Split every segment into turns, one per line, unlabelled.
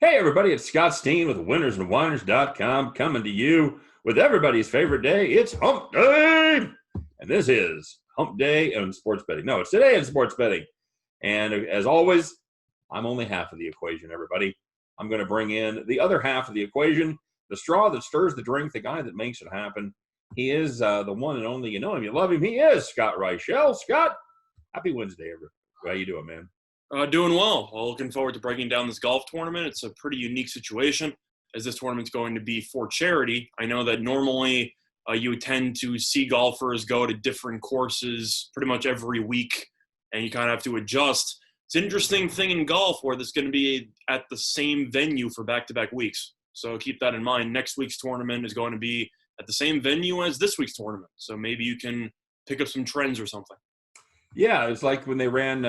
Hey, everybody, it's Scott Steen with winnersandwhiners.com coming to you with everybody's favorite day. It's Hump Day! And this is Hump Day in sports betting. No, it's today in sports betting. And as always, I'm only half of the equation, everybody. I'm going to bring in the other half of the equation, the straw that stirs the drink, the guy that makes it happen. He is the one and only, you know him, you love him. He is Scott Reichel. Scott, happy Wednesday, everybody. How you doing, man?
Doing well. Looking forward to breaking down this golf tournament. It's a pretty unique situation as this tournament's going to be for charity. I know that normally you tend to see golfers go to different courses pretty much every week, and you kind of have to adjust. It's an interesting thing in golf where there's going to be at the same venue for back-to-back weeks. So keep that in mind. Next week's tournament is going to be at the same venue as this week's tournament. So maybe you can pick up some trends or something.
Yeah, it's like when they ran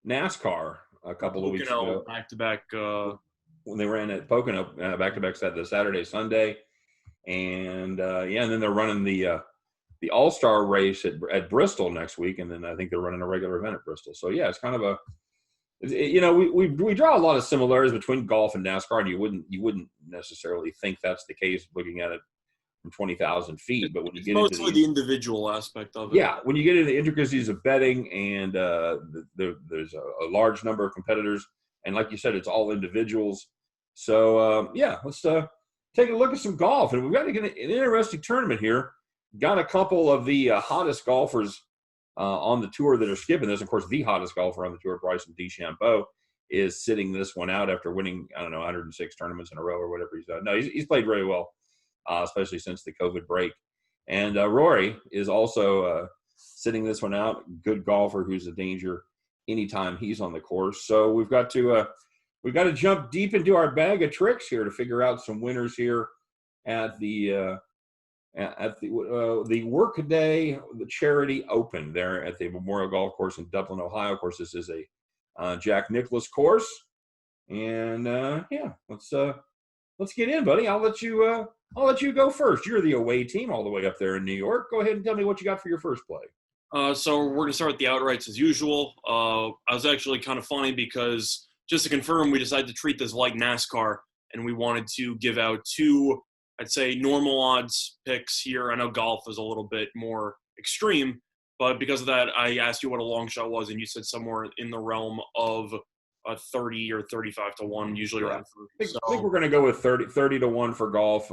NASCAR a couple of weeks ago.
Back-to-back.
When they ran at Pocono, back-to-back the Saturday, Sunday. And, and then they're running the All-Star race at Bristol next week, and then I think they're running a regular event at Bristol. So, yeah, it's kind of a – we draw a lot of similarities between golf and NASCAR, and you wouldn't necessarily think that's the case looking at it from 20,000 feet. But when you get
mostly
into
the individual aspect of it.
Yeah, when you get into the intricacies of betting and there's a large number of competitors, and like you said, it's all individuals. So, let's take a look at some golf. And we've got an interesting tournament here. Got a couple of the hottest golfers on the tour that are skipping this. Of course, the hottest golfer on the tour, Bryson DeChambeau, is sitting this one out after winning, 106 tournaments in a row or whatever he's done. No, he's played very well, especially since the COVID break. And Rory is also sitting this one out. Good golfer who's a danger anytime he's on the course. So we've got to jump deep into our bag of tricks here to figure out some winners here at the Workday, the Charity Open there at the Memorial Golf Course in Dublin, Ohio. Of course, this is a Jack Nicklaus course. And let's get in, buddy. I'll let you go first. You're the away team all the way up there in New York. Go ahead and tell me what you got for your first play.
So we're going to start with the outrights as usual. I was actually kind of funny because just to confirm, we decided to treat this like NASCAR, and we wanted to give out two, I'd say, normal odds picks here. I know golf is a little bit more extreme, but because of that, I asked you what a long shot was, and you said somewhere in the realm of 30 or 35 to 1, usually around 30.
I think we're going to go with 30 to 1 for golf,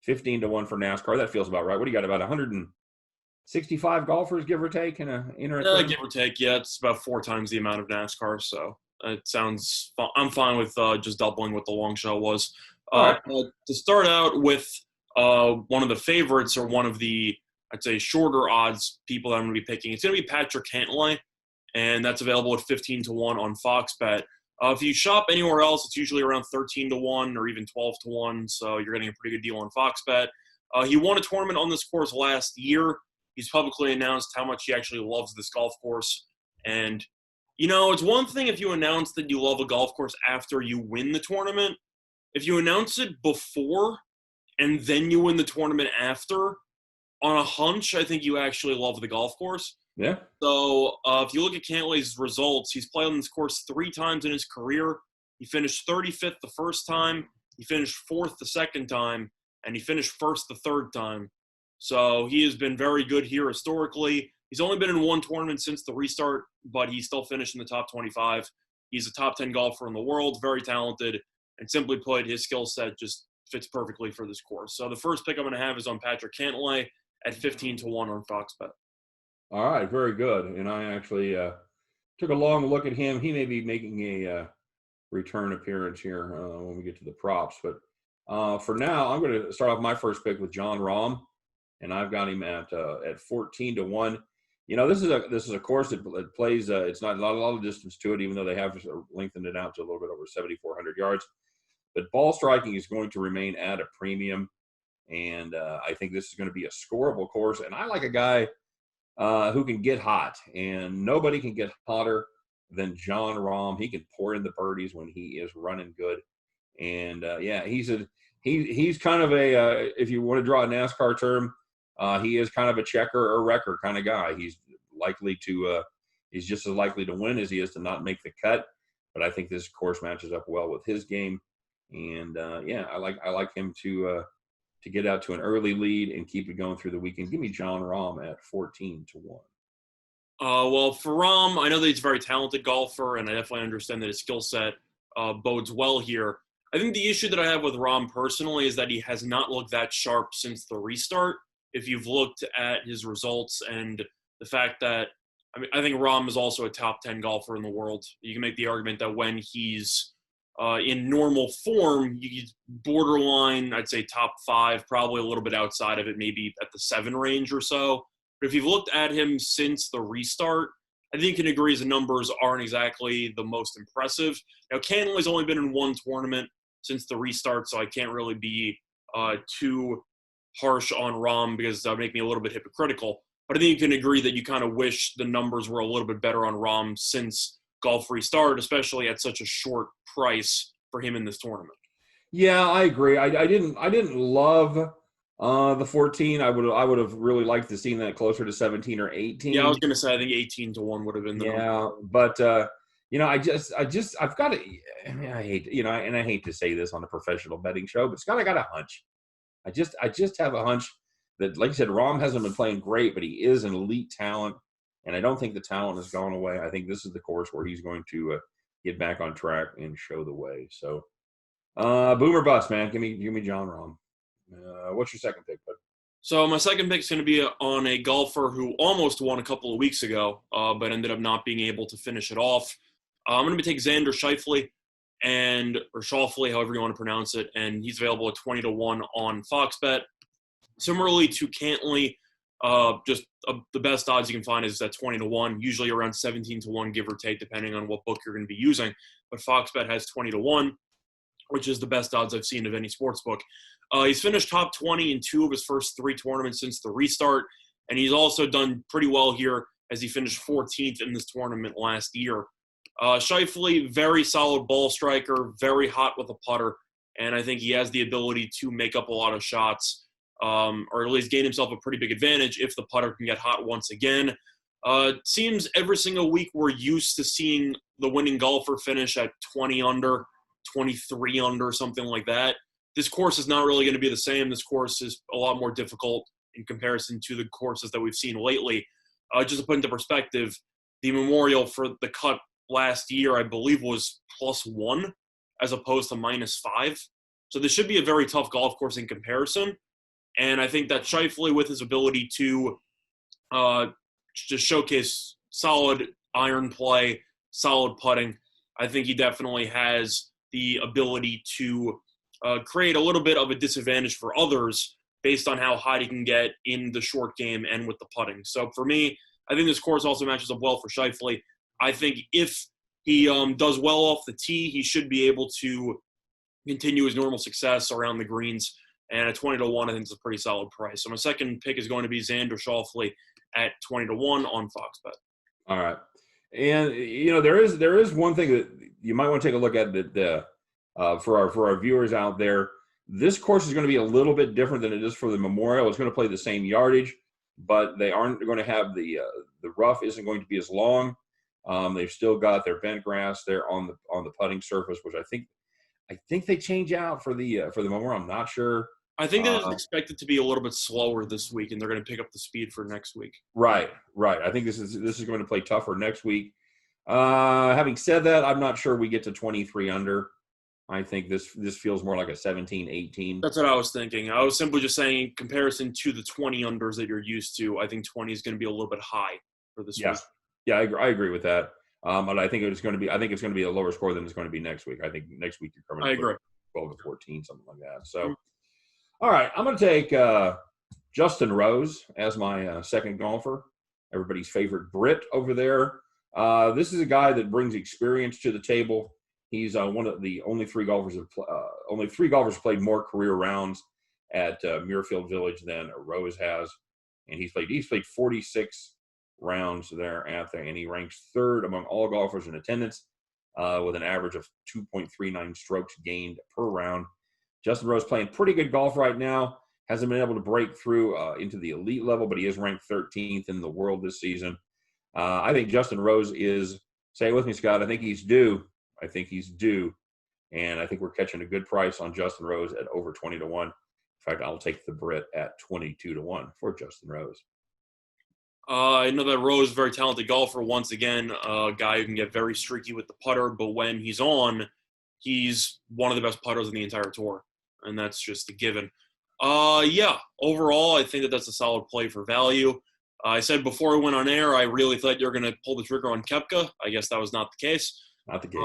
15 to 1 for NASCAR. That feels about right. What do you got, about 165 golfers, give or take? Give
or take, yeah. It's about 4 times the amount of NASCAR, so it sounds fun. I'm fine with just doubling what the long shot was.
Right.
To start out with one of the favorites, or one of the, I'd say, shorter odds people that I'm going to be picking, it's going to be Patrick Cantlay. And that's available at 15 to 1 on Fox Bet. If you shop anywhere else, it's usually around 13 to 1 or even 12 to 1, so you're getting a pretty good deal on Fox Bet. He won a tournament on this course last year. He's publicly announced how much he actually loves this golf course. And, it's one thing if you announce that you love a golf course after you win the tournament. If you announce it before and then you win the tournament after, on a hunch, I think you actually love the golf course.
Yeah.
So if you look at Cantlay's results, he's played on this course 3 times in his career. He finished 35th the first time, he finished 4th the second time, and he finished 1st the third time. So he has been very good here historically. He's only been in 1 tournament since the restart, but he still finished in the top 25. He's a top 10 golfer in the world, very talented, and simply put, his skill set just fits perfectly for this course. So the first pick I'm going to have is on Patrick Cantlay at 15 to 1 on Fox Bet.
All right, very good. And I actually took a long look at him. He may be making a return appearance here when we get to the props. But for now, I'm going to start off my first pick with Jon Rahm, and I've got him at 14 to 1. This is a course that plays. It's not a lot of distance to it, even though they have lengthened it out to a little bit over 7,400 yards. But ball striking is going to remain at a premium, and I think this is going to be a scoreable course. And I like a guy who can get hot, and nobody can get hotter than Jon Rahm. He can pour in the birdies when he is running good, and he's kind of if you want to draw a NASCAR term, he is kind of a checker or wrecker kind of guy. He's just as likely to win as he is to not make the cut. but I think this course matches up well with his game. And I like him to get out to an early lead and keep it going through the weekend. Give me John Rahm at 14-1.
Well, for Rahm, I know that he's a very talented golfer, and I definitely understand that his skill set bodes well here. I think the issue that I have with Rahm personally is that he has not looked that sharp since the restart. If you've looked at his results and the fact that, I think Rahm is also a top 10 golfer in the world. You can make the argument that when he's in normal form, he's borderline, I'd say top 5, probably a little bit outside of it, maybe at the 7 range or so. But if you've looked at him since the restart, I think you can agree his numbers aren't exactly the most impressive. Now, Cantley's only been in one tournament since the restart, so I can't really be too harsh on Rahm because that would make me a little bit hypocritical. But I think you can agree that you kind of wish the numbers were a little bit better on Rahm since golf restarted, especially at such a short price for him in this tournament.
Yeah, I agree. I didn't love the 14. I would have really liked to seen that closer to 17 or 18.
Yeah, I was going to say I think 18-1 would have been the number.
But I've got to. I hate and I hate to say this on a professional betting show, but Scott, I got a hunch. I just have a hunch that, like I said, Rahm hasn't been playing great, but he is an elite talent, and I don't think the talent has gone away. I think this is the course where he's going to get back on track and show the way. So, boom or bust, man. Give me John Rahm. What's your second pick, bud?
So my second pick is going to be on a golfer who almost won a couple of weeks ago, but ended up not being able to finish it off. I'm going to take Xander Schauffele, or Schauffele, however you want to pronounce it, and he's available at 20-1 on Fox Bet. Similarly to Cantley, the best odds you can find is at 20-1, usually around 17-1, give or take, depending on what book you're going to be using. But Fox Bet has 20-1, which is the best odds I've seen of any sports book. He's finished top 20 in 2 of his first 3 tournaments since the restart, and he's also done pretty well here as he finished 14th in this tournament last year. Schauffele, very solid ball striker, very hot with a putter, and I think he has the ability to make up a lot of shots, or at least gain himself a pretty big advantage if the putter can get hot once again. Seems every single week we're used to seeing the winning golfer finish at 20 under, 23 under, something like that. This course is not really going to be the same. This course is a lot more difficult in comparison to the courses that we've seen lately. Just to put into perspective, the Memorial for the cut last year, I believe, was +1 as opposed to -5. So this should be a very tough golf course in comparison. And I think that Schauffele, with his ability to just showcase solid iron play, solid putting, I think he definitely has the ability to create a little bit of a disadvantage for others based on how hot he can get in the short game and with the putting. So for me, I think this course also matches up well for Schauffele. I think if he does well off the tee, he should be able to continue his normal success around the greens. And at 20-1, I think it's a pretty solid price. So my second pick is going to be Xander Schauffele at 20-1 on Fox Bet.
All right. And, there is one thing that you might want to take a look at that for our viewers out there. This course is going to be a little bit different than it is for the Memorial. It's going to play the same yardage, but they aren't going to have the rough isn't going to be as long. They've still got their bent grass there on the putting surface, which I think they change out for the Memorial. I'm not sure.
I think that it's expected to be a little bit slower this week, and they're going to pick up the speed for next week.
Right. I think this is going to play tougher next week. Having said that, I'm not sure we get to 23 under. I think this feels more like a 17, 18.
That's what I was thinking. I was simply just saying, in comparison to the 20 unders that you're used to, I think 20 is going to be a little bit high for this week.
Yeah, I agree with that. But I think it's going to be a lower score than it's going to be next week. I think next week you're coming.
I agree.
12 to 14, something like that. So, all right, I'm going to take Justin Rose as my second golfer. Everybody's favorite Brit over there. This is a guy that brings experience to the table. He's one of the only 3 golfers played more career rounds at Muirfield Village than Rose has, and he's played 46 rounds there and he ranks 3rd among all golfers in attendance with an average of 2.39 strokes gained per round. Justin Rose playing pretty good golf right now. Hasn't been able to break through into the elite level, but he is ranked 13th in the world this season. I think Justin Rose is, say it with me, Scott, I think he's due I think he's due, and I think we're catching a good price on Justin Rose at over 20 to 1. In fact, I'll take the Brit at 22 to 1 for Justin Rose.
I know that Rose is a very talented golfer. Once again, a guy who can get very streaky with the putter, but when he's on, he's one of the best putters in the entire tour, and that's just a given. Yeah, overall, I think that that's a solid play for value. I said before I went on air, I really thought you were going to pull the trigger on Koepka. I guess that was not the case.
Not the case.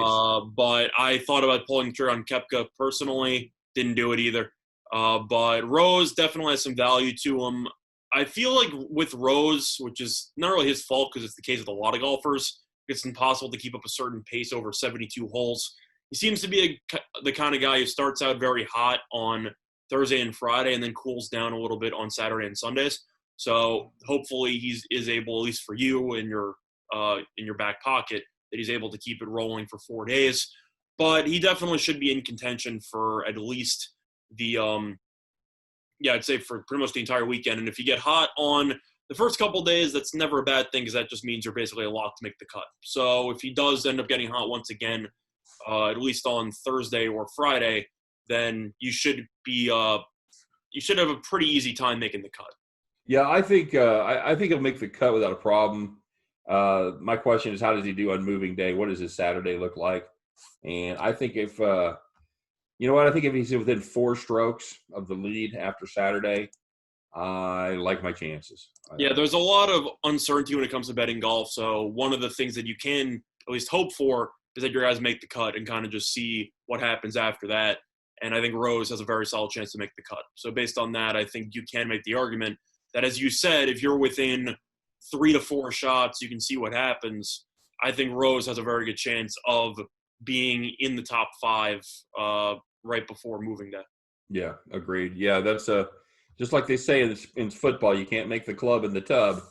But I thought about pulling the trigger on Koepka personally. Didn't do it either. But Rose definitely has some value to him. I feel like with Rose, which is not really his fault because it's the case with a lot of golfers, it's impossible to keep up a certain pace over 72 holes. He seems to be the kind of guy who starts out very hot on Thursday and Friday and then cools down a little bit on Saturday and Sundays. So hopefully he is able, at least for you in your back pocket, that he's able to keep it rolling for 4 days. But he definitely should be in contention for at least the I'd say for pretty much the entire weekend. And if you get hot on the first couple days, that's never a bad thing because that just means you're basically a lock to make the cut. So if he does end up getting hot once again, at least on Thursday or Friday, then you should have a pretty easy time making the cut.
Yeah, I think he'll make the cut without a problem. My question is, how does he do on moving day? What does his Saturday look like? And I think if I think if he's within 4 strokes of the lead after Saturday, I like my chances.
Yeah, there's a lot of uncertainty when it comes to betting golf. So one of the things that you can at least hope for is that your guys make the cut and kind of just see what happens after that. And I think Rose has a very solid chance to make the cut. So based on that, I think you can make the argument that, as you said, if you're within 3 to 4 shots, you can see what happens. I think Rose has a very good chance of being in the top 5 right before moving day.
Yeah, agreed. Yeah, that's just like they say in football, you can't make the club in the tub,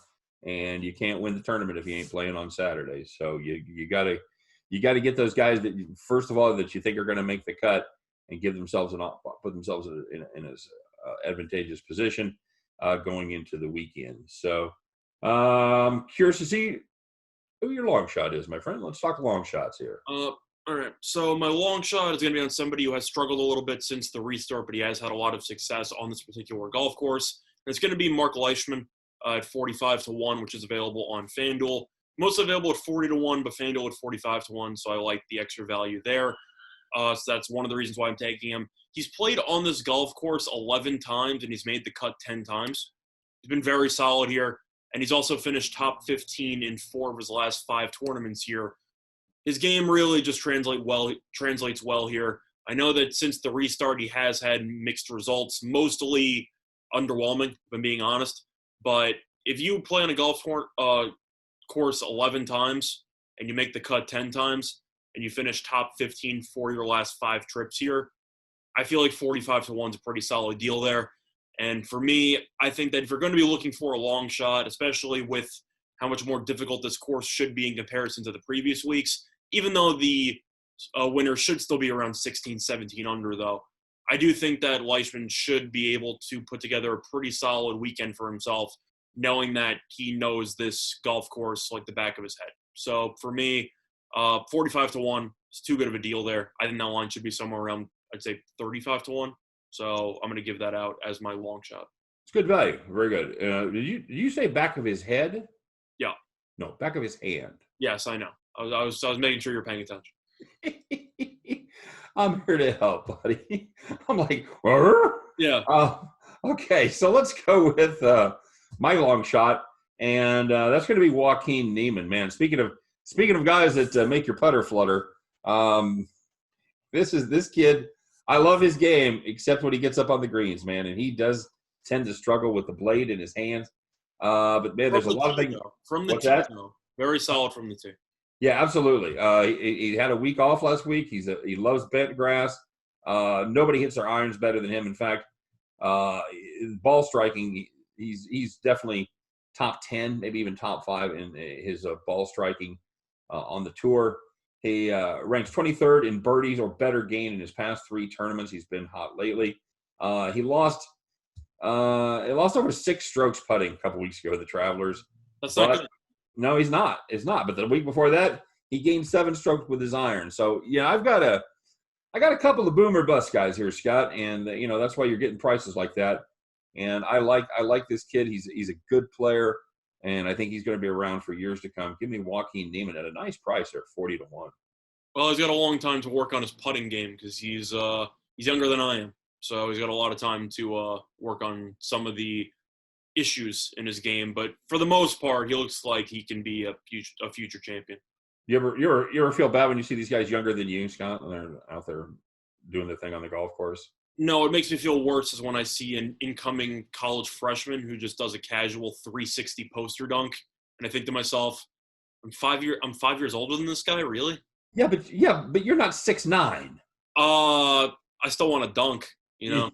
and you can't win the tournament if you ain't playing on Saturdays. So you gotta get those guys that first of all that you think are going to make the cut and put themselves in an advantageous position going into the weekend. So curious to see who your long shot is, my friend. Let's talk long shots here.
All right, so my long shot is going to be on somebody who has struggled a little bit since the restart, but he has had a lot of success on this particular golf course. And it's going to be Mark Leishman at 45 to 1, which is available on FanDuel. Mostly available at 40 to 1, but FanDuel at 45 to 1, so I like the extra value there. So that's one of the reasons why I'm taking him. He's played on this golf course 11 times, and he's made the cut 10 times. He's been very solid here, and he's also finished top 15 in 4 of his last 5 tournaments here. His game really just translates well here. I know that since the restart, he has had mixed results, mostly underwhelming, if I'm being honest. But if you play on a golf course 11 times and you make the cut 10 times and you finish top 15 for your last 5 trips here, I feel like 45 to 1 is a pretty solid deal there. And for me, I think that if you're going to be looking for a long shot, especially with how much more difficult this course should be in comparison to the previous weeks, even though the winner should still be around 16, 17 under, though, I do think that Leishman should be able to put together a pretty solid weekend for himself, knowing that he knows this golf course like the back of his head. So for me, 45 to 1 is too good of a deal there. I think that line should be somewhere around, I'd say, 35 to 1. So I'm going to give that out as my long shot.
It's good value. Very good. Did you say back of his head?
Yeah.
No, back of his hand.
Yes, I know. I was making sure you're paying attention.
I'm here to help, buddy. I'm like, Rrr?
Yeah.
Okay, so let's go with my long shot, and that's going to be Joaquin Niemann. Man, speaking of guys that make your putter flutter, this kid. I love his game, except when he gets up on the greens, man, and he does tend to struggle with the blade in his hands. But man, there's a lot of things
from the tee. Very solid from the tee.
Yeah, absolutely. He had a week off last week. He loves bent grass. Nobody hits their irons better than him. In fact, ball striking, he's definitely top 10, maybe even top 5 in his ball striking on the tour. He ranks 23rd in birdies or better gain in his past 3 tournaments. He's been hot lately. He lost over 6 strokes putting a couple weeks ago to the Travelers.
That's not good.
No, he's not. It's not. But the week before that, He gained 7 strokes with his iron. So yeah, I got a couple of boomer bust guys here, Scott, and that's why you're getting prices like that. And I like this kid. He's a good player, and I think he's going to be around for years to come. Give me Joaquin Niemann at a nice price there, 40-1.
Well, he's got a long time to work on his putting game because he's younger than I am, so he's got a lot of time to work on some of the issues in his game. But for the most part, he looks like he can be a future champion.
You ever feel bad when you see these guys younger than you, Scott, and they're out there doing their thing on the golf course?
No, it makes me feel worse is when I see an incoming college freshman who just does a casual 360 poster dunk, and I think to myself, I'm 5 years older than this guy, really?
Yeah, but you're not 6'9".
I still want to dunk,
Well,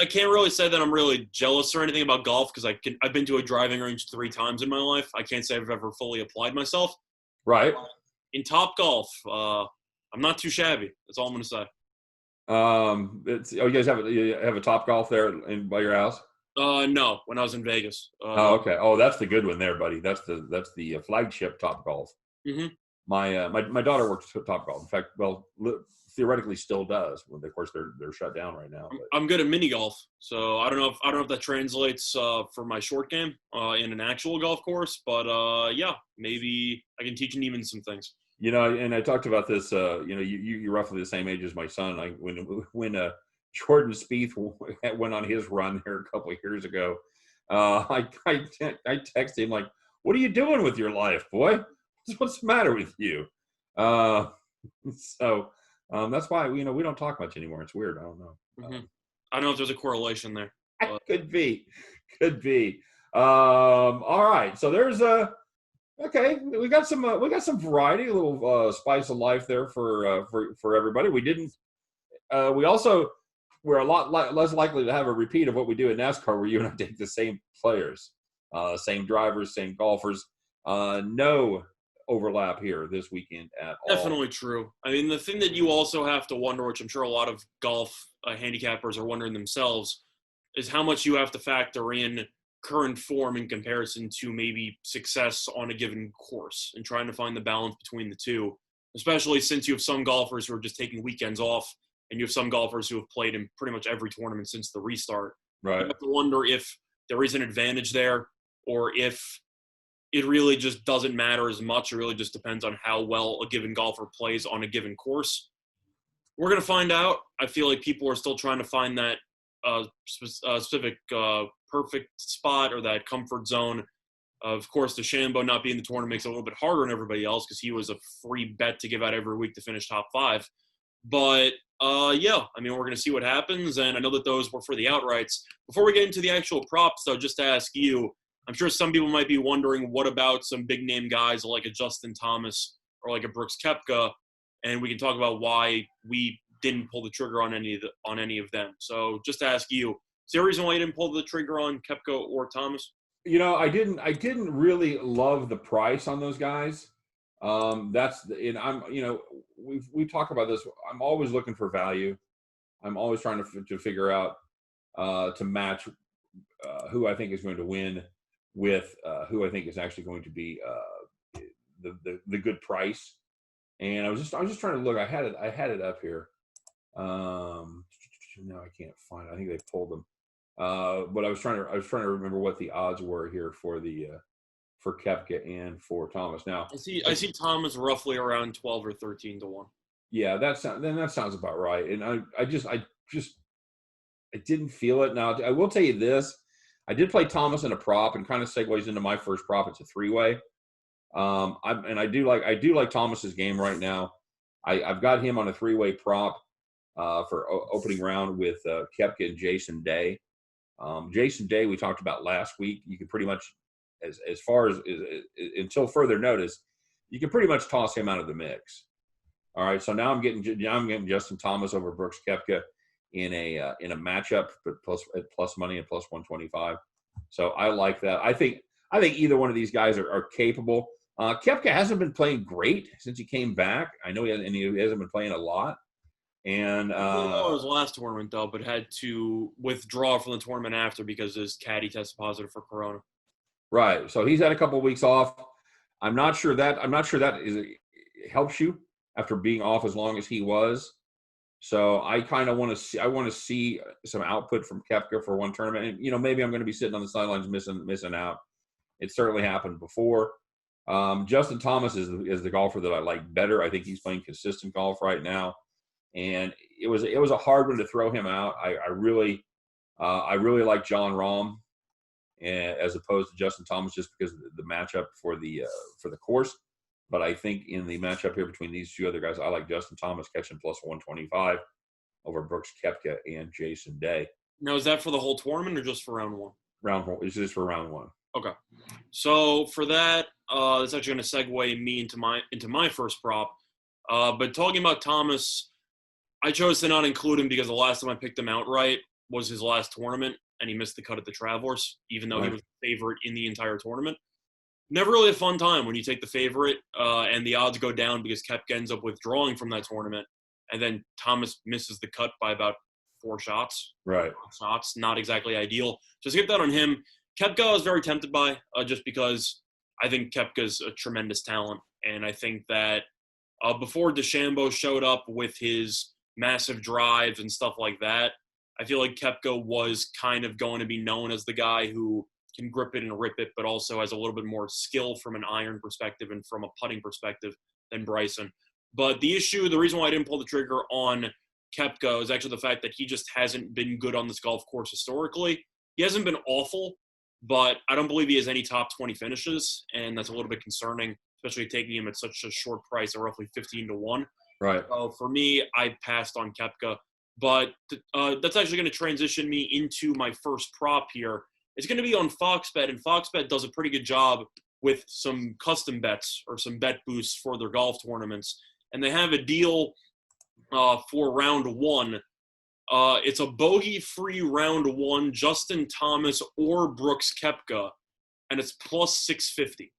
I can't really say that I'm really jealous or anything about golf because I've been to a driving range 3 times in my life. I can't say I've ever fully applied myself.
right.
In Top Golf, I'm not too shabby. That's all I'm going to say.
You guys have a Top Golf there by your house?
No, when I was in Vegas.
Oh, okay. Oh, that's the good one there, buddy. That's the flagship Top Golf.
Mm-hmm.
My daughter works at Top Golf. In fact, theoretically still does. Well, of course, they're shut down right now. But.
I'm good at mini golf, so I don't know if that translates for my short game in an actual golf course. But yeah, maybe I can teach Neiman some things.
And I talked about this. You're roughly the same age as my son. When Jordan Spieth went on his run here a couple of years ago, I texted him like, "What are you doing with your life, boy? What's the matter with you?" So that's why we don't talk much anymore. It's weird. I don't know.
Mm-hmm. I don't know if there's a correlation there.
Could be. All right. So there's okay. We got some variety, a little spice of life there for everybody. We didn't. We're a lot less likely to have a repeat of what we do in NASCAR, where you and I take the same players, same drivers, same golfers. No overlap here this weekend at all.
Definitely true. I mean, the thing that you also have to wonder, which I'm sure a lot of golf handicappers are wondering themselves, is how much you have to factor in current form in comparison to maybe success on a given course and trying to find the balance between the two, especially since you have some golfers who are just taking weekends off and you have some golfers who have played in pretty much every tournament since the restart.
Right.
You have to wonder if there is an advantage there or if it really just doesn't matter as much. It really just depends on how well a given golfer plays on a given course. We're going to find out. I feel like people are still trying to find that specific perfect spot or that comfort zone. Of course, DeChambeau not being in the tournament makes it a little bit harder on everybody else because he was a free bet to give out every week to finish top 5. But, yeah, I mean, we're going to see what happens. And I know that those were for the outrights. Before we get into the actual props, though, just to ask you, I'm sure some people might be wondering, what about some big-name guys like a Justin Thomas or like a Brooks Koepka? And we can talk about why we didn't pull the trigger on any of them. So just to ask you, is there a reason why you didn't pull the trigger on Koepka or Thomas?
I didn't really love the price on those guys. We talk about this. I'm always looking for value. I'm always trying to figure out to match who I think is going to win with who I think is actually going to be the good price. And I was just trying to look. I had it up here. No, I can't find it. I think they pulled them. But I was trying to remember what the odds were here for Koepka and for Thomas. Now
I see Thomas roughly around 12 or 13 to 1.
Yeah, that sounds about right. And I didn't feel it. Now I will tell you this. I did play Thomas in a prop, and kind of segues into my first prop. It's a 3-way. I do like Thomas's game right now. I've got him on a 3-way prop for opening round with Koepka and Jason Day. Jason Day we talked about last week. You can pretty much, as far as until further notice, you can pretty much toss him out of the mix. All right, so now I'm getting Justin Thomas over Brooks Koepka in a matchup, but plus money at plus 125. So I like that. I think either one of these guys are capable. Koepka hasn't been playing great since he came back. I know he hasn't been playing a lot. And
his last tournament though, but had to withdraw from the tournament after because his caddy tested positive for corona.
Right. So he's had a couple of weeks off. I'm not sure that helps you after being off as long as he was. So I kind of want to see. I want to see some output from Koepka for one tournament. And, maybe I'm going to be sitting on the sidelines missing out. It certainly happened before. Justin Thomas is the golfer that I like better. I think he's playing consistent golf right now, and it was a hard one to throw him out. I really like John Rahm, as opposed to Justin Thomas, just because of the matchup for the course. But I think in the matchup here between these two other guys, I like Justin Thomas catching plus 125 over Brooks Koepka and Jason Day.
Now, is that for the whole tournament or just for round one?
Round one. It's just for round one.
Okay. So for that, that's actually going to segue me into my first prop. But talking about Thomas, I chose to not include him because the last time I picked him outright was his last tournament, and he missed the cut at the Travelers, even though he was the favorite in the entire tournament. Never really a fun time when you take the favorite and the odds go down because Koepka ends up withdrawing from that tournament, and then Thomas misses the cut by about 4 shots.
Right.
4 shots, not exactly ideal. So skip that on him. Koepka I was very tempted by just because I think Koepka's a tremendous talent, and I think that before DeChambeau showed up with his massive drives and stuff like that, I feel like Koepka was kind of going to be known as the guy who can grip it and rip it, but also has a little bit more skill from an iron perspective and from a putting perspective than Bryson. But the reason why I didn't pull the trigger on Koepka is actually the fact that he just hasn't been good on this golf course historically. He hasn't been awful, but I don't believe he has any top 20 finishes, and that's a little bit concerning, especially taking him at such a short price, at roughly 15-1.
Right.
So for me, I passed on Koepka. But that's actually going to transition me into my first prop here. It's going to be on FoxBet, and FoxBet does a pretty good job with some custom bets or some bet boosts for their golf tournaments. And they have a deal for round one. It's a bogey-free round one, Justin Thomas or Brooks Koepka, and it's plus 650.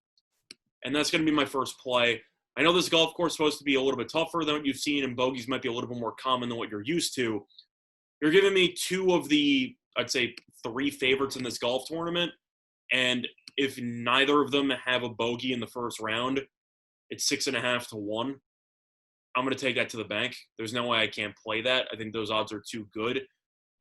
And that's going to be my first play. I know this golf course is supposed to be a little bit tougher than what you've seen, and bogeys might be a little bit more common than what you're used to. You're giving me 2 of the, I'd say, 3 favorites in this golf tournament, and if neither of them have a bogey in the first round, it's 6.5-1. I'm going to take that to the bank. There's no way I can't play that. I think those odds are too good.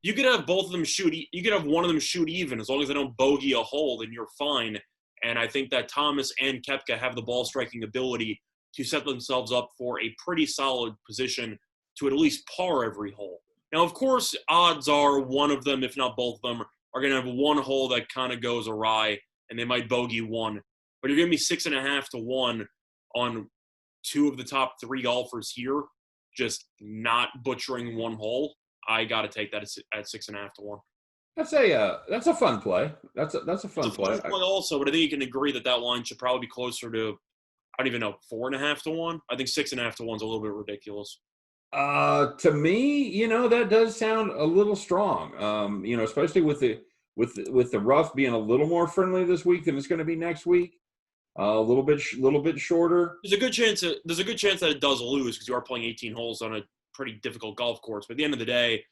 You could have both of them shoot. You could have one of them shoot even. As long as they don't bogey a hole, then you're fine. And I think that Thomas and Koepka have the ball striking ability to set themselves up for a pretty solid position to at least par every hole. Now, of course, odds are one of them, if not both of them, are going to have one hole that kind of goes awry, and they might bogey one. But you're going to be 6.5-1 on 2 of the top 3 golfers here, just not butchering one hole. I got to take that at 6.5-1.
That's a fun play. That's a fun play.
Also, but I think you can agree that line should probably be closer to, I don't even know, 4.5-1. I think 6.5-1 is a little bit ridiculous.
To me, that does sound a little strong. Especially with the rough being a little more friendly this week than it's going to be next week. A little bit shorter.
There's a good chance that it does lose because you are playing 18 holes on a pretty difficult golf course. But at the end of the day,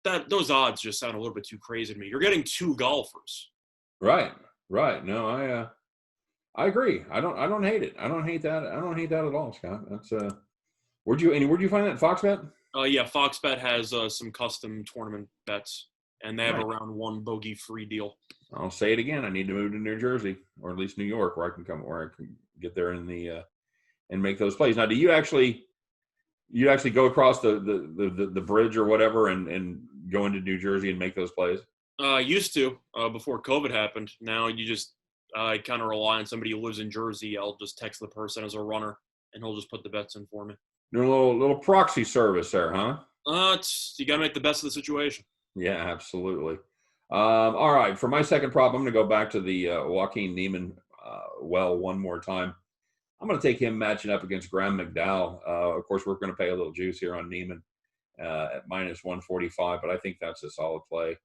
those odds just sound a little bit too crazy to me. You're getting 2 golfers.
Right. No, I agree. I don't hate it. I don't hate that. I don't hate that at all, Scott. That's where'd you find that? FoxBet?
Yeah, FoxBet has some custom tournament bets, and they have a round one bogey free deal.
I'll say it again. I need to move to New Jersey, or at least New York, where I can get there in the and make those plays. Now, do you actually go across the bridge or whatever and go into New Jersey and make those plays?
Used to before COVID happened. Now you just I kind of rely on somebody who lives in Jersey. I'll just text the person as a runner, and he'll just put the bets in for me.
Doing a little proxy service there, huh?
You got to make the best of the situation.
Yeah, absolutely. All right, for my second prop, I'm going to go back to the Joaquin Niemann one more time. I'm going to take him matching up against Graham McDowell. Of course, we're going to pay a little juice here on Niemann at minus 145, but I think that's a solid play.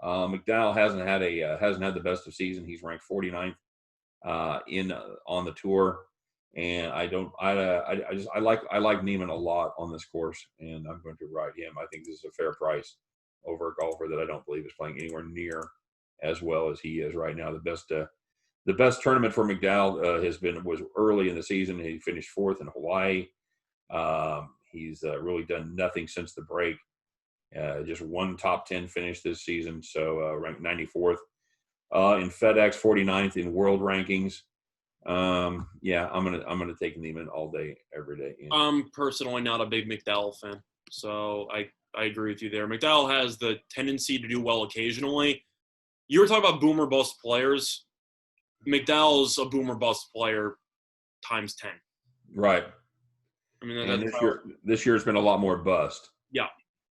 McDowell hasn't had the best of season. He's ranked 49th on the tour, and I like Niemann a lot on this course, and I'm going to ride him. I think this is a fair price over a golfer that I don't believe is playing anywhere near as well as he is right now. The the best tournament for McDowell was early in the season. He finished 4th in Hawaii. He's really done nothing since the break. Just one top 10 finish this season, so ranked 94th in FedEx, 49th in world rankings. Yeah, I'm gonna take Neiman all day, every day.
I'm personally not a big McDowell fan, so I agree with you there. McDowell has the tendency to do well occasionally. You were talking about boomer bust players. McDowell's a boomer bust player times 10.
Right.
I mean,
and this year's been a lot more bust.
Yeah.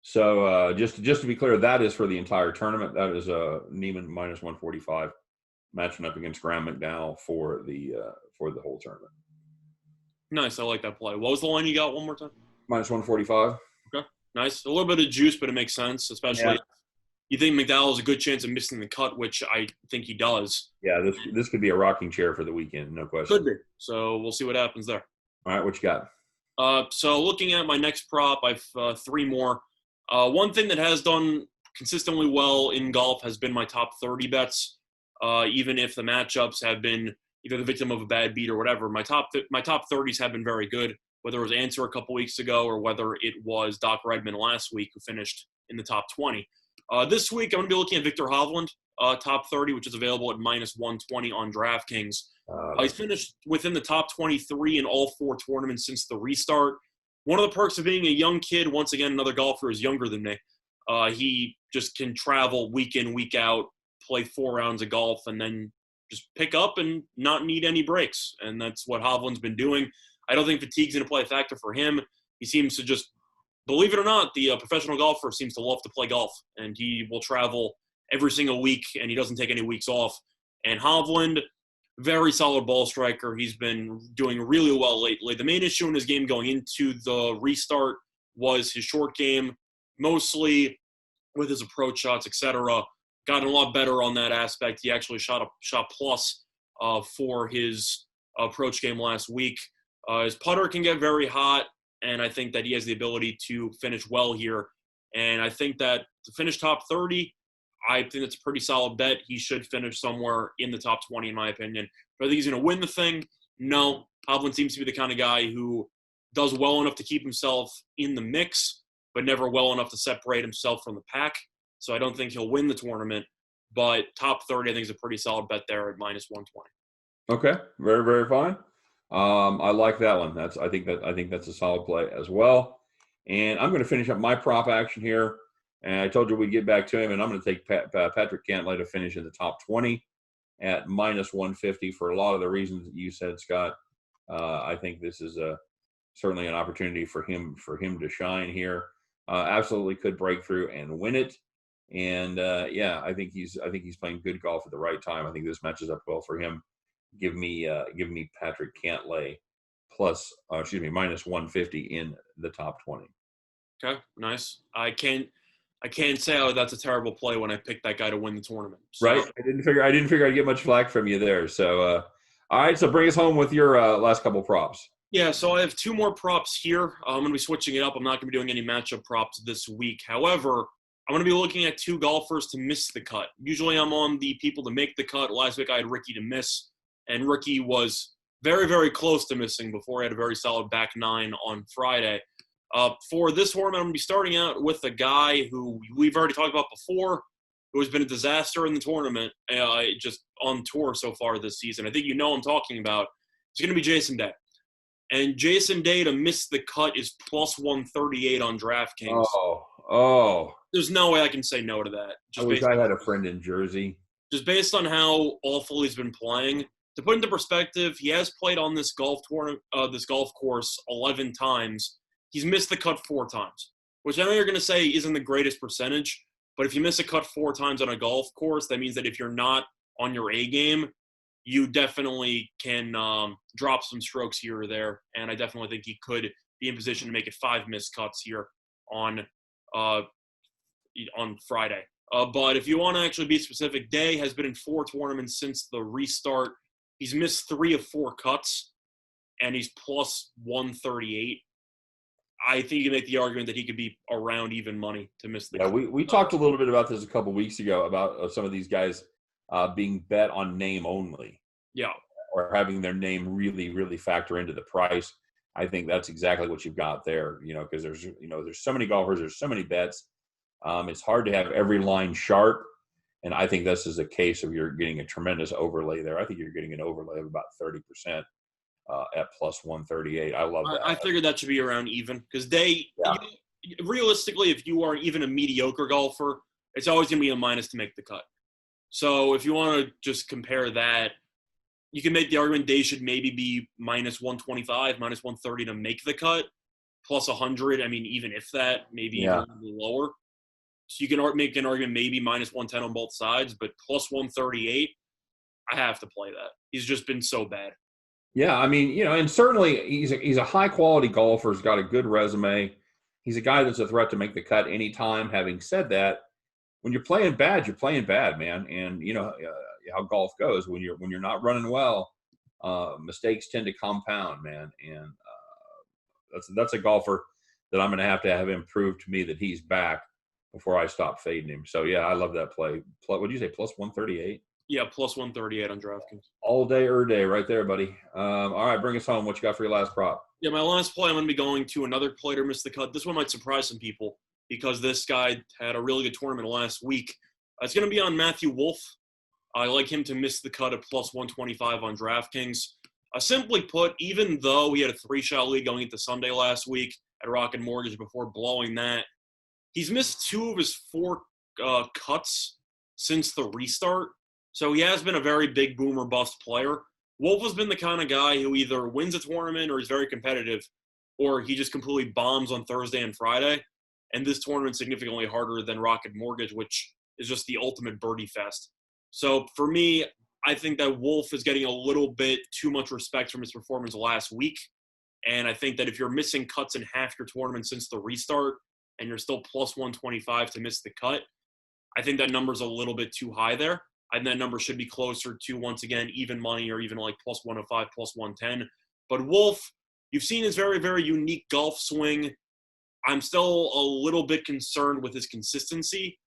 So just to be clear, that is for the entire tournament. That is Neiman minus 145, matching up against Graham McDowell for the whole tournament.
Nice. I like that play. What was the line you got one more time?
Minus 145.
Okay. Nice. A little bit of juice, but it makes sense, especially you think McDowell has a good chance of missing the cut, which I think he does.
Yeah, this could be a rocking chair for the weekend, no question.
Could be. So we'll see what happens there.
All right, what you got?
So looking at my next prop, I've 3 more. One thing that has done consistently well in golf has been my top 30 bets. Even if the matchups have been either the victim of a bad beat or whatever, my top 30s have been very good. Whether it was Answer a couple weeks ago or whether it was Doc Redman last week who finished in the top 20. This week I'm going to be looking at Victor Hovland, top 30, which is available at minus 120 on DraftKings. He's finished within the top 23 in all 4 tournaments since the restart. One of the perks of being a young kid, once again, another golfer is younger than me. He just can travel week in, week out, play 4 rounds of golf, and then just pick up and not need any breaks. And that's what Hovland's been doing. I don't think fatigue's going to play a factor for him. He seems to just, believe it or not, the professional golfer seems to love to play golf. And he will travel every single week, and he doesn't take any weeks off. And Hovland, very solid ball striker. He's been doing really well lately. The main issue in his game going into the restart was his short game, mostly with his approach shots, etc. Gotten a lot better on that aspect. He actually shot plus for his approach game last week. His putter can get very hot, and I think that he has the ability to finish well here. And I think that to finish top 30, I think it's a pretty solid bet. He should finish somewhere in the top 20, in my opinion. But I think he's going to win the thing. No, Hovland seems to be the kind of guy who does well enough to keep himself in the mix, but never well enough to separate himself from the pack. So I don't think he'll win the tournament. But top 30, I think is a pretty solid bet there at minus 120.
Okay, very, very fine. I like that one. I think that's a solid play as well. And I'm going to finish up my prop action here. And I told you we'd get back to him, and I'm going to take Patrick Cantlay to finish in the top 20 at minus 150 for a lot of the reasons that you said, Scott. I think this is certainly an opportunity for him to shine here. Absolutely could break through and win it. And I think he's playing good golf at the right time. I think this matches up well for him. Give me Patrick Cantlay minus 150 in the top 20.
Okay, nice. I can't say that's a terrible play when I picked that guy to win the tournament. So.
Right. I didn't figure I'd get much flack from you there. So, all right. So bring us home with your last couple props.
Yeah. So I have 2 more props here. I'm going to be switching it up. I'm not going to be doing any matchup props this week. However, I'm going to be looking at 2 golfers to miss the cut. Usually I'm on the people to make the cut. Last week I had Ricky to miss, and Ricky was very, very close to missing before he had a very solid back 9 on Friday. For this tournament, I'm going to be starting out with a guy who we've already talked about before, who has been a disaster in the tournament, just on tour so far this season. I think you know I'm talking about. It's going to be Jason Day. And Jason Day to miss the cut is plus 138 on DraftKings.
Oh.
There's no way I can say no to that.
I wish I had a friend in Jersey.
Just based on how awful he's been playing. To put into perspective, he has played on this golf course 11 times. He's missed the cut 4 times, which I know you're going to say isn't the greatest percentage, but if you miss a cut 4 times on a golf course, that means that if you're not on your A game, you definitely can drop some strokes here or there, and I definitely think he could be in position to make it 5 missed cuts here on Friday. But if you want to actually be specific, Day has been in 4 tournaments since the restart. He's missed 3 of 4 cuts, and he's plus 138. I think you can make the argument that he could be around even money to miss the cut.
We talked a little bit about this a couple weeks ago about some of these guys being bet on name only.
Yeah.
or having their name really, really factor into the price. I think that's exactly what you've got there, because there's so many golfers, there's so many bets. It's hard to have every line sharp. And I think this is a case of you're getting a tremendous overlay there. I think you're getting an overlay of about 30% at plus 138. I love that.
I figured that should be around even because realistically, if you are even a mediocre golfer, it's always going to be a minus to make the cut. So if you want to just compare that, you can make the argument they should maybe be minus 125, minus 130 to make the cut, plus 100. I mean, even if that, maybe even a little lower. So you can make an argument maybe minus 110 on both sides, but plus 138, I have to play that. He's just been so bad.
Yeah, I mean, and certainly he's a high-quality golfer. He's got a good resume. He's a guy that's a threat to make the cut anytime. Having said that, when you're playing bad, man. And how golf goes. When you're not running well, mistakes tend to compound, man. And that's a golfer that I'm going to have him prove to me that he's back before I stop fading him. So yeah, I love that play. What did you say? Plus 138.
Yeah, plus 138 on DraftKings.
All day, right there, buddy. All right, bring us home. What you got for your last prop?
Yeah, my last play, I'm going to be going to another player to miss the cut. This one might surprise some people because this guy had a really good tournament last week. It's going to be on Matthew Wolff. I like him to miss the cut at plus 125 on DraftKings. Simply put, even though he had a 3-shot lead going into Sunday last week at Rocket Mortgage before blowing that, he's missed 2 of his 4 cuts since the restart. So he has been a very big boom or bust player. Wolff has been the kind of guy who either wins a tournament or is very competitive, or he just completely bombs on Thursday and Friday. And this tournament's significantly harder than Rocket Mortgage, which is just the ultimate birdie fest. So for me, I think that Wolff is getting a little bit too much respect from his performance last week. And I think that if you're missing cuts in half your tournament since the restart and you're still plus 125 to miss the cut, I think that number's a little bit too high there. And that number should be closer to, once again, even money or even like plus 105, plus 110. But Wolff, you've seen his very, very unique golf swing. I'm still a little bit concerned with his consistency,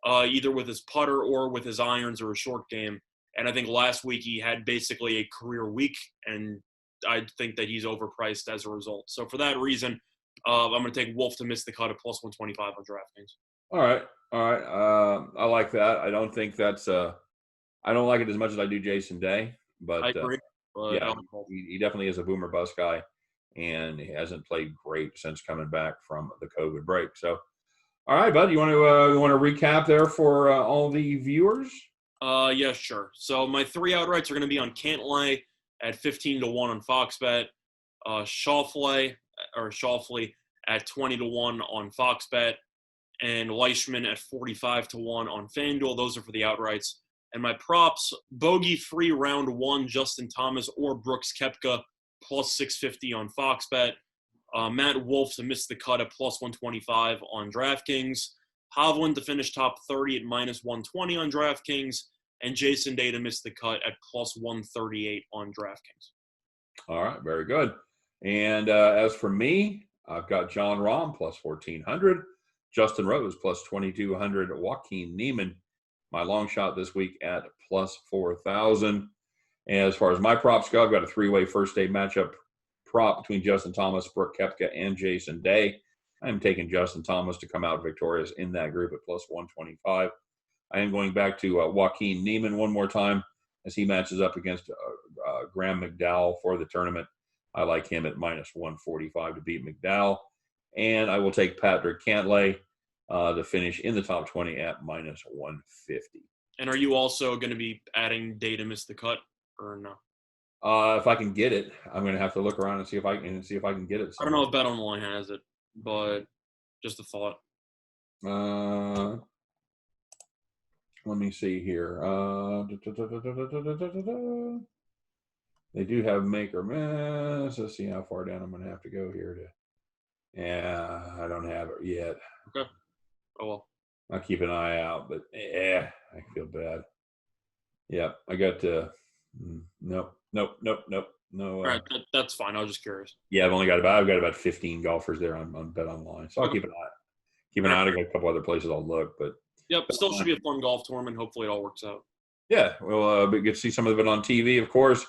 either with his putter or with his irons or his short game. And I think last week he had basically a career week, and I think that he's overpriced as a result. So for that reason, I'm going to take Wolff to miss the cut at plus 125 on DraftKings.
All right. I like that. I don't think that's I don't like it as much as I do Jason Day, but
I agree.
Yeah, he definitely is a boomer bust guy, and he hasn't played great since coming back from the COVID break. So, all right, bud, you want to recap there for all the viewers?
Yeah, sure. So my 3 outrights are going to be on Cantlay at 15-1 on Fox Bet, Schauffele at 20-1 on Fox Bet, and Leishman at 45-1 on FanDuel. Those are for the outrights. And my props, bogey-free round 1, Justin Thomas or Brooks Koepka, plus 650 on Fox Bet. Matt Wolff to miss the cut at plus 125 on DraftKings. Hovland to finish top 30 at minus 120 on DraftKings. And Jason Day to miss the cut at plus 138 on DraftKings.
All right, very good. And as for me, I've got John Rahm plus 1,400, Justin Rose plus 2,200, Joaquin Niemann, my long shot this week at plus 4,000. And as far as my props go, I've got a 3-way first day matchup prop between Justin Thomas, Brooks Koepka, and Jason Day. I'm taking Justin Thomas to come out victorious in that group at plus 125. I am going back to Joaquin Niemann one more time as he matches up against Graham Mcdowell for the tournament. I like him at minus 145 to beat McDowell. And I will take Patrick Cantlay to finish in the top 20 at minus 150.
And are you also going to be adding Day to miss the cut or no?
If I can get it, I'm going to have to look around and see if I can get it.
I don't know if BetOnline has it, but just a thought.
Let me see here. They do have make or miss. Let's see how far down I'm going to have to go here yeah, I don't have it yet.
Okay. Oh, well.
I'll keep an eye out, but I feel bad. Yeah, I got nope. No.
All right, that's fine. I was just curious.
Yeah, I've got about 15 golfers there on BetOnline, so I'll keep an eye. I got a couple other places I'll look, but
yep, still should be a fun golf tournament. Hopefully, it all works out.
Yeah, well, we get to see some of it on TV, of course,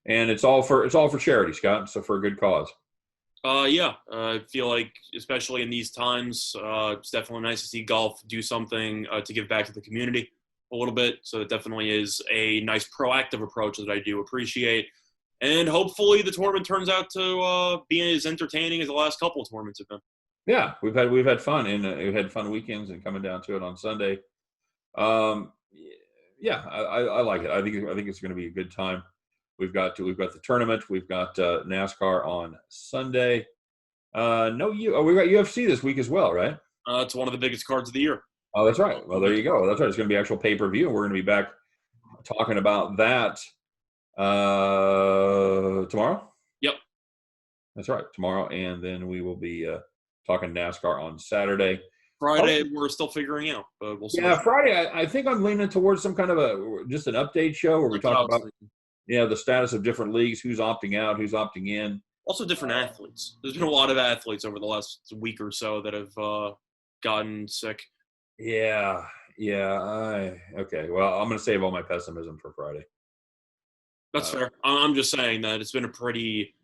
and it's all for charity, Scott. So for a good cause.
Yeah, I feel like, especially in these times, it's definitely nice to see golf do something to give back to the community a little bit. So it definitely is a nice proactive approach that I do appreciate. And hopefully the tournament turns out to be as entertaining as the last couple of tournaments have been.
Yeah, we've had fun, and we've had fun weekends, and coming down to it on Sunday. Um, yeah, I like it. I think it's going to be a good time. We've got the tournament. We've got NASCAR on Sunday. No, we got UFC this week as well, right?
It's one of the biggest cards of the year.
Oh, that's right. Well, there you go. That's right. It's going to be actual pay-per-view, and we're going to be back talking about that tomorrow.
Yep.
That's right, tomorrow, and then we will be talking NASCAR on Saturday.
Friday, we're still figuring out, but we'll see.
Yeah, Friday, I think I'm leaning towards some kind of just an update show where we talk about the status of different leagues, who's opting out, who's opting in.
Also, different athletes. There's been a lot of athletes over the last week or so that have gotten sick.
Yeah. Okay. Well, I'm going to save all my pessimism for Friday.
That's fair. I'm just saying that it's been a pretty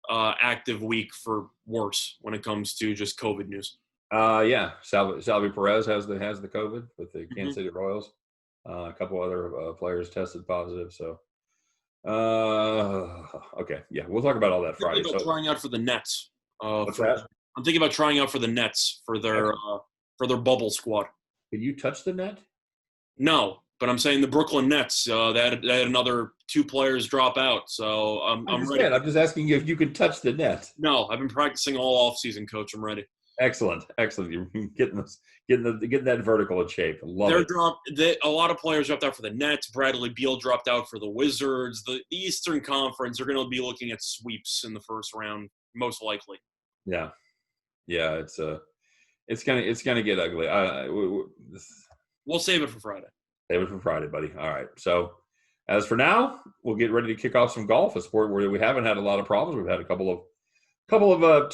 active week for worse when it comes to just COVID news.
Yeah. Salvi Perez has the COVID with the Kansas City Royals. A couple other players tested positive. So, okay. Yeah. We'll talk about all that Friday.
I'm trying out for the Nets.
What's that?
I'm thinking about trying out for the Nets for their bubble squad.
Can you touch the net?
No, but I'm saying the Brooklyn Nets. They had another 2 players drop out, so I'm ready.
I'm just asking you if you can touch the net.
No, I've been practicing all off season, Coach. I'm ready.
Excellent. You're getting that vertical in shape. Love it.
A lot of players dropped out for the Nets. Bradley Beal dropped out for the Wizards. The Eastern Conference are going to be looking at sweeps in the first round, most likely.
Yeah. It's gonna get ugly.
We'll save it for Friday.
Save it for Friday, buddy. All right. So, as for now, we'll get ready to kick off some golf, a sport where we haven't had a lot of problems. We've had a couple of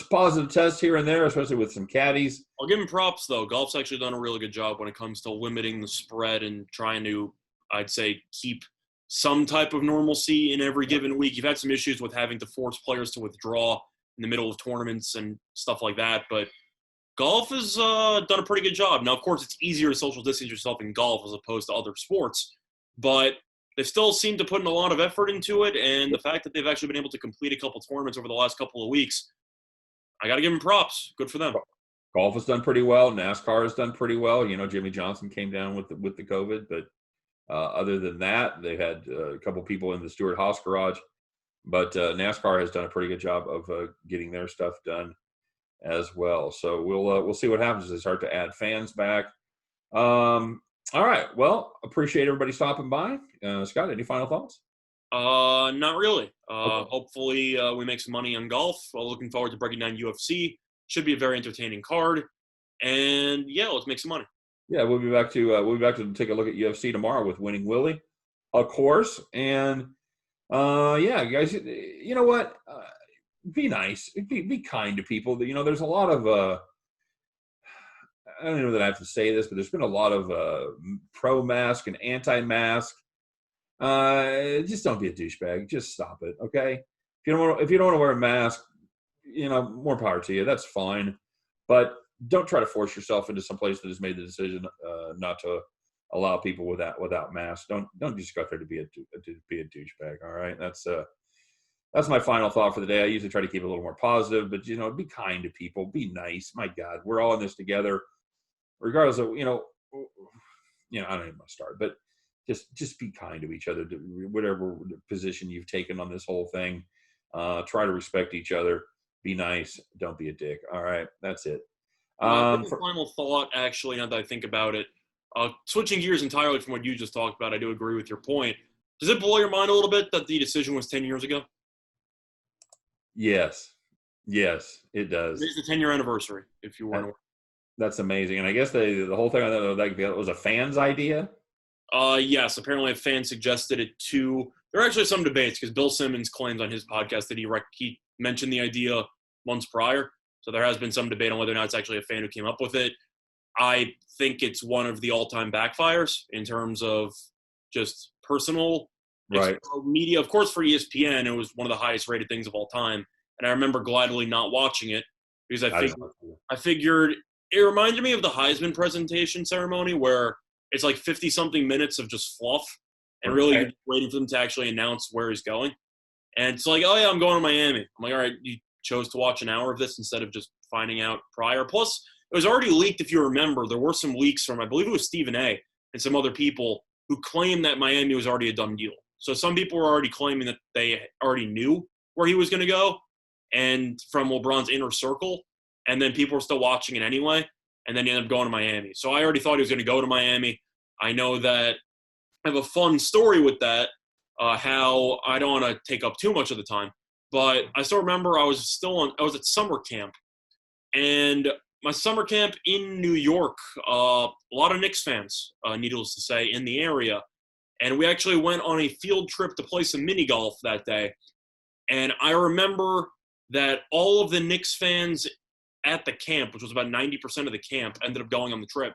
positive tests here and there, especially with some caddies.
I'll give him props, though. Golf's actually done a really good job when it comes to limiting the spread and trying to, I'd say, keep some type of normalcy in every given week. You've had some issues with having to force players to withdraw in the middle of tournaments and stuff like that, but golf has done a pretty good job. Now, of course, it's easier to social distance yourself in golf as opposed to other sports, but they still seem to put in a lot of effort into it, and the fact that they've actually been able to complete a couple tournaments over the last couple of weeks, I got to give them props. Good for them.
Golf has done pretty well. NASCAR has done pretty well. Jimmy Johnson came down with the COVID, but other than that, they've had a couple people in the Stewart-Haas garage. But NASCAR has done a pretty good job of getting their stuff done as well. So we'll see what happens as they start to add fans back. All right. Well, appreciate everybody stopping by. Scott, any final thoughts?
Not really.
Okay.
Hopefully we make some money on golf. Looking forward to breaking down UFC. Should be a very entertaining card. And yeah, let's make some money.
Yeah, we'll be back to take a look at UFC tomorrow with Winning Willie, of course. And yeah, guys, you know what? Be nice. Be kind to people. There's a lot of I don't know that I have to say this, but there's been a lot of pro-mask and anti-mask. Just don't be a douchebag. Just stop it, okay? If you don't want to wear a mask, more power to you. That's fine, but don't try to force yourself into some place that has made the decision not to allow people without masks. Don't just go out there to be a douchebag. All right, that's my final thought for the day. I usually try to keep it a little more positive, but be kind to people. Be nice. My God, we're all in this together. Regardless of, I don't even want to start, but just be kind to each other, whatever position you've taken on this whole thing. Try to respect each other. Be nice. Don't be a dick. All right. That's it.
Final thought, actually, now that I think about it, switching gears entirely from what you just talked about, I do agree with your point. Does it blow your mind a little bit that the decision was 10 years ago?
Yes, it does.
It's the 10-year anniversary, if you weren't aware.
That's amazing. And I guess the whole thing on that was a fan's idea?
Yes, apparently a fan suggested it too. There are actually some debates because Bill Simmons claims on his podcast that he mentioned the idea months prior. So there has been some debate on whether or not it's actually a fan who came up with it. I think it's one of the all-time backfires in terms of just personal
Right.
media. Of course, for ESPN, it was one of the highest rated things of all time. And I remember gladly not watching it because I figured it reminded me of the Heisman presentation ceremony where it's like 50-something minutes of just fluff and really you're waiting for them to actually announce where he's going. And it's like, oh, yeah, I'm going to Miami. I'm like, all right, you chose to watch an hour of this instead of just finding out prior. Plus, it was already leaked, if you remember. There were some leaks from, I believe it was Stephen A. and some other people who claimed that Miami was already a done deal. So some people were already claiming that they already knew where he was going to go and from LeBron's inner circle. And then people were still watching it anyway. And then he ended up going to Miami. So I already thought he was going to go to Miami. I know that I have a fun story with that, how I don't want to take up too much of the time. But I still remember I was at summer camp. And my summer camp in New York, a lot of Knicks fans, needless to say, in the area. And we actually went on a field trip to play some mini golf that day. And I remember that all of the Knicks fans at the camp, which was about 90% of the camp, ended up going on the trip.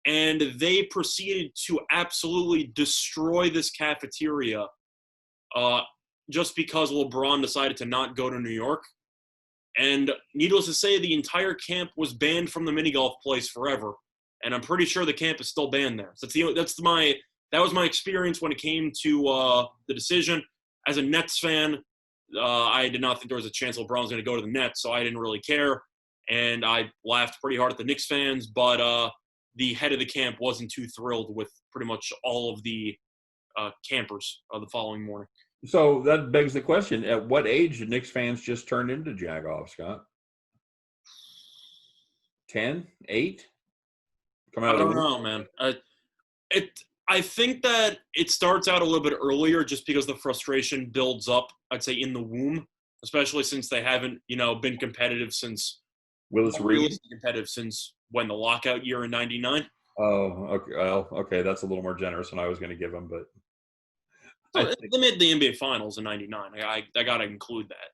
And they proceeded to absolutely destroy this cafeteria just because LeBron decided to not go to New York. And needless to say, the entire camp was banned from the mini golf place forever. And I'm pretty sure the camp is still banned there. So that was my experience when it came to the decision. As a Nets fan, I did not think there was a chance LeBron was going to go to the Nets, so I didn't really care. And I laughed pretty hard at the Knicks fans, but the head of the camp wasn't too thrilled with pretty much all of the campers the following morning.
So that begs the question: at what age did Knicks fans just turn into jagoffs, Scott? 10, 8?
I don't know, man. I think that it starts out a little bit earlier just because the frustration builds up, I'd say, in the womb, especially since they haven't, been competitive since
Willis Reed.
Competitive since when the lockout year in '99.
Oh, okay. Well, okay, that's a little more generous than I was going to give them, but
they made the NBA Finals in '99. I got to include that.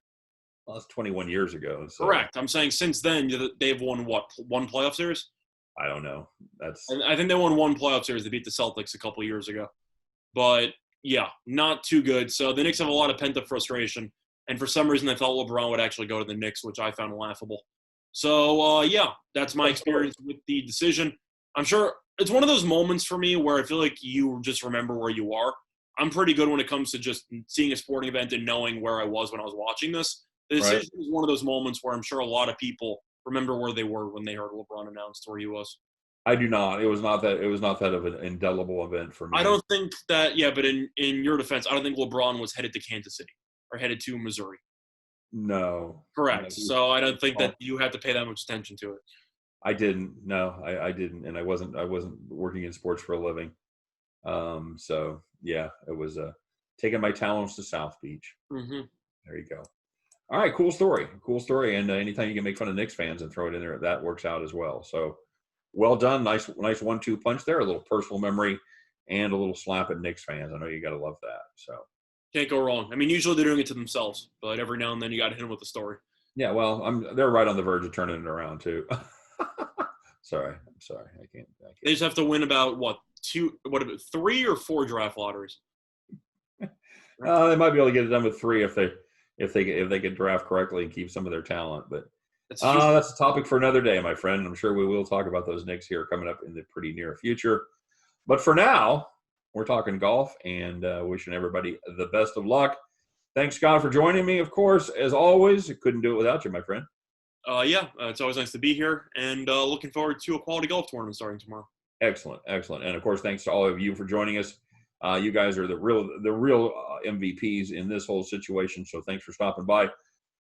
Well, that's 21 years ago. So.
Correct. I'm saying since then they've won one playoff series?
I don't know.
I think they won one playoff series. They beat the Celtics a couple of years ago. But, yeah, not too good. So the Knicks have a lot of pent-up frustration. And for some reason, they thought LeBron would actually go to the Knicks, which I found laughable. So, yeah, that's my experience with the decision. I'm sure it's one of those moments for me where I feel like you just remember where you are. I'm pretty good when it comes to just seeing a sporting event and knowing where I was when I was watching this. The decision is one of those moments where I'm sure a lot of people remember where they were when they heard LeBron announced where he was.
I do not. It was not that of an indelible event for me.
I don't think that. Yeah, but in your defense, I don't think LeBron was headed to Kansas City or headed to Missouri.
No.
Correct.
No.
So I don't think that you have to pay that much attention to it.
I didn't. No, I didn't, and I wasn't working in sports for a living. So yeah, it was taking my talents to South Beach.
Mm-hmm.
There you go. All right, cool story. And anytime you can make fun of Knicks fans and throw it in there, that works out as well. So, well done. Nice 1-2 punch there. A little personal memory and a little slap at Knicks fans. I know you got to love that. So
can't go wrong. I mean, usually they're doing it to themselves, but every now and then you got to hit them with a story.
Yeah, well, they're right on the verge of turning it around too. Sorry, I can't.
They just have to win about 3 or 4 draft lotteries.
They might be able to get it done with 3 if they could draft correctly and keep some of their talent. But that's a topic for another day, my friend. I'm sure we will talk about those Knicks here coming up in the pretty near future. But for now, we're talking golf and wishing everybody the best of luck. Thanks, Scott, for joining me, of course. As always, I couldn't do it without you, my friend.
It's always nice to be here, and looking forward to a quality golf tournament starting tomorrow.
Excellent. And, of course, thanks to all of you for joining us. You guys are the real MVPs in this whole situation, so thanks for stopping by.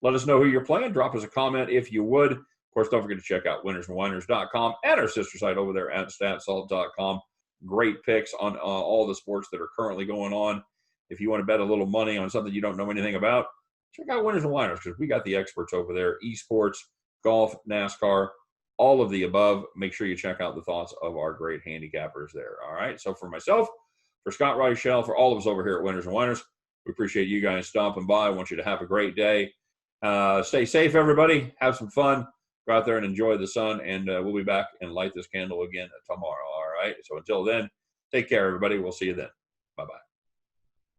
Let us know who you're playing. Drop us a comment if you would. Of course, don't forget to check out winnersandwhiners.com and our sister site over there at statsalt.com. Great picks on all the sports that are currently going on. If you want to bet a little money on something you don't know anything about, check out Winners and Whiners because we got the experts over there. Esports, golf, NASCAR, all of the above. Make sure you check out the thoughts of our great handicappers there. All right. So for myself, for Scott Reichel, for all of us over here at Winners and Whiners, we appreciate you guys stopping by. I want you to have a great day. Stay safe, everybody. Have some fun. Go out there and enjoy the sun. And we'll be back and light this candle again tomorrow. All right. So until then, take care, everybody. We'll see you then. Bye-bye.